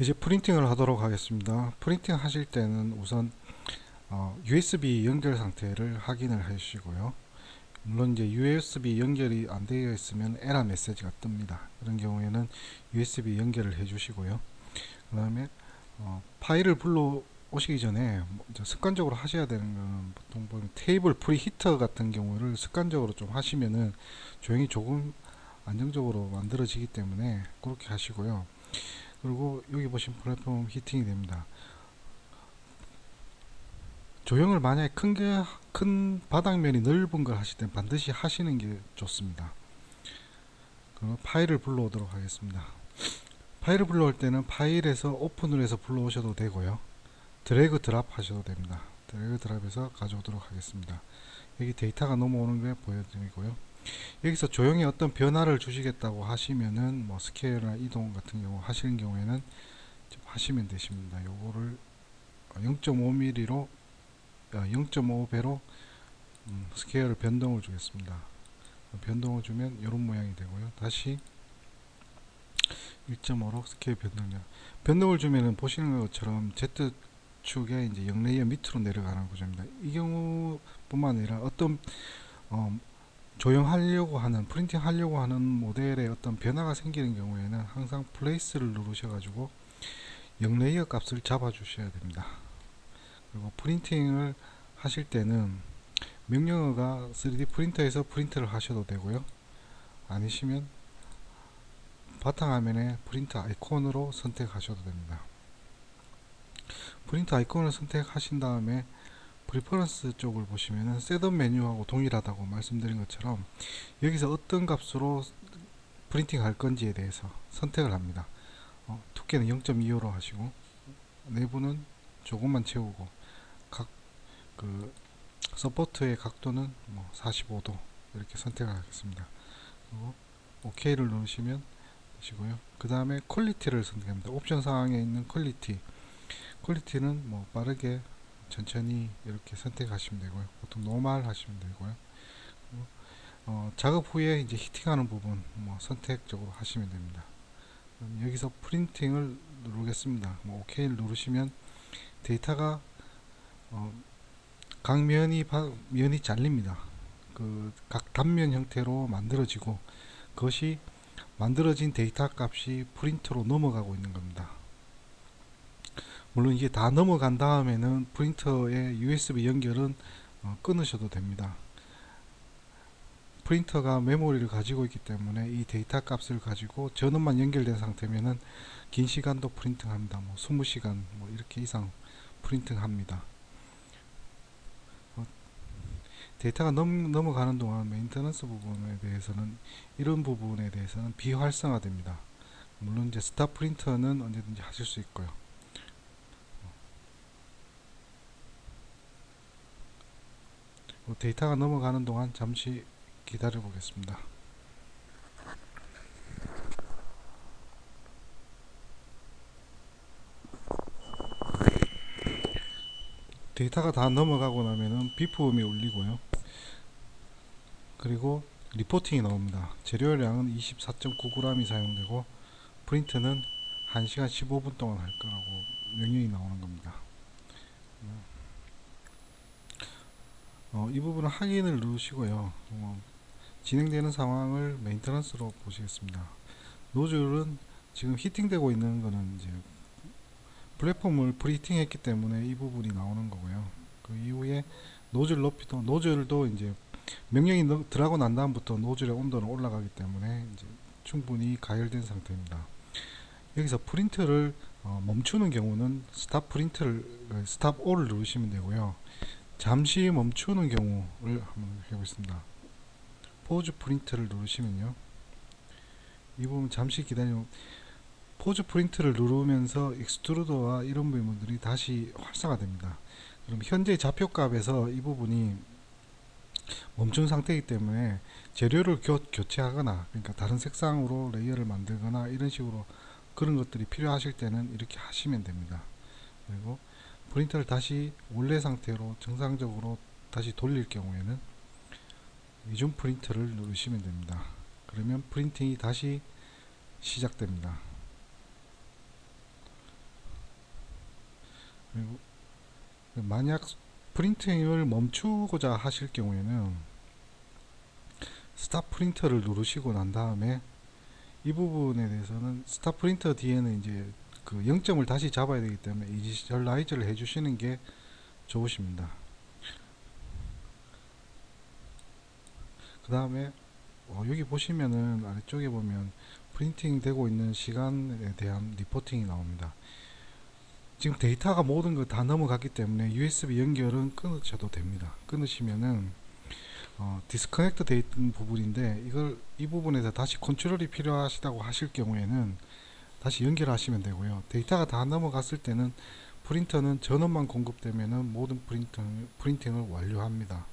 이제 프린팅을 하도록 하겠습니다. 프린팅 하실 때는 우선 USB 연결 상태를 확인을 해 주시고요. 물론 이제 USB 연결이 안 되어 있으면 에러 메시지가 뜹니다. 그런 경우에는 USB 연결을 해 주시고요. 그 다음에 파일을 불러 오시기 전에 습관적으로 하셔야 되는 건 보통 보면 테이블 프리히터 같은 경우를 습관적으로 좀 하시면은 조용히 조금 안정적으로 만들어지기 때문에 그렇게 하시고요. 그리고 여기 보시면 플랫폼 히팅이 됩니다. 조형을 만약에 큰 바닥면이 넓은 걸 하실 때 반드시 하시는 게 좋습니다. 그럼 파일을 불러오도록 하겠습니다. 파일을 불러올 때는 파일에서 오픈을 해서 불러오셔도 되고요. 드래그 드랍 하셔도 됩니다. 드래그 드랍해서 가져오도록 하겠습니다. 여기 데이터가 넘어오는 게 보여드리고요. 여기서 조형에 어떤 변화를 주시겠다고 하시면은 뭐 스케일이나 이동 같은 경우 하시는 경우에는 하시면 되십니다. 요거를 0.5mm로 0.5배로 스케일을 변동을 주겠습니다. 변동을 주면 이런 모양이 되고요. 다시 1.5로 스케일 변동을 주면은 보시는 것처럼 Z축에 이제 0레이어 밑으로 내려가는 구조입니다. 이 경우뿐만 아니라 어떤 조형하려고 하는 프린팅 하려고 하는 모델에 어떤 변화가 생기는 경우에는 항상 플레이스를 누르셔가지고 0레이어 값을 잡아 주셔야 됩니다. 그리고 프린팅을 하실 때는 명령어가 3D 프린터에서 프린트를 하셔도 되고요. 아니시면 바탕화면에 프린터 아이콘으로 선택하셔도 됩니다. 프린터 아이콘을 선택하신 다음에 프리퍼런스 쪽을 보시면은 셋업 메뉴하고 동일하다고 말씀드린 것처럼 여기서 어떤 값으로 프린팅 할 건지에 대해서 선택을 합니다. 두께는 0.25로 하시고 내부는 조금만 채우고 각 서포트의 각도는 45도 이렇게 선택을 하겠습니다. 그리고 OK를 누르시면 되시고요. 그 다음에 퀄리티를 선택합니다. 옵션 사항에 있는 퀄리티는 빠르게 천천히 이렇게 선택하시면 되고요. 보통 노멀 하시면 되고요. 작업 후에 이제 히팅하는 부분 선택적으로 하시면 됩니다. 여기서 프린팅을 누르겠습니다. OK를 누르시면 데이터가 각 면이 잘립니다. 각 단면 형태로 만들어지고 그것이 만들어진 데이터 값이 프린터로 넘어가고 있는 겁니다. 물론 이게 다 넘어간 다음에는 프린터의 USB 연결은 끊으셔도 됩니다. 프린터가 메모리를 가지고 있기 때문에 이 데이터 값을 가지고 전원만 연결된 상태면은 긴 시간도 프린팅합니다. 20시간 이렇게 이상 프린팅합니다. 데이터가 넘어가는 동안 메인터넌스 부분에 대해서는 이런 부분에 대해서는 비활성화됩니다. 물론 이제 스탑 프린터는 언제든지 하실 수 있고요. 데이터가 넘어가는 동안 잠시 기다려 보겠습니다. 데이터가 다 넘어가고 나면은 비프음이 울리고요. 그리고 리포팅이 나옵니다. 재료량은 24.9g이 사용되고 프린트는 1시간 15분 동안 할 거라고 명령이 나오는 겁니다. 이 부분은 확인을 누르시고요. 진행되는 상황을 메인터넌스로 보시겠습니다. 노즐은 지금 히팅되고 있는 거는 이제 플랫폼을 프리팅 했기 때문에 이 부분이 나오는 거고요. 그 이후에 노즐 높이도 노즐도 이제 명령이 들어가고 난 다음부터 노즐의 온도는 올라가기 때문에 이제 충분히 가열된 상태입니다. 여기서 프린트를 멈추는 경우는 스탑 올을 누르시면 되고요. 잠시 멈추는 경우를 한번 해보겠습니다. 포즈 프린트를 누르시면요. 이 부분 잠시 기다리면 포즈 프린트를 누르면서 익스트루더와 이런 부분들이 다시 활성화됩니다. 그럼 현재 좌표값에서 이 부분이 멈춘 상태이기 때문에 재료를 교체하거나 그러니까 다른 색상으로 레이어를 만들거나 이런 식으로 그런 것들이 필요하실 때는 이렇게 하시면 됩니다. 그리고 프린터를 다시 원래 상태로 정상적으로 다시 돌릴 경우에는 이중 프린터를 누르시면 됩니다. 그러면 프린팅이 다시 시작됩니다. 그리고 만약 프린팅을 멈추고자 하실 경우에는 스탑 프린터를 누르시고 난 다음에 이 부분에 대해서는 스탑 프린터 뒤에는 이제 그 0점을 다시 잡아야 되기 때문에 이니셜라이즈를 해주시는 게 좋으십니다. 그 다음에 여기 보시면은 아래쪽에 보면 프린팅 되고 있는 시간에 대한 리포팅이 나옵니다. 지금 데이터가 모든 거 다 넘어갔기 때문에 USB 연결은 끊으셔도 됩니다. 끊으시면은 디스커넥트 되어 있는 부분인데 이 부분에서 다시 컨트롤이 필요하시다고 하실 경우에는 다시 연결하시면 되고요. 데이터가 다 넘어갔을 때는 프린터는 전원만 공급되면은 모든 프린팅을 완료합니다.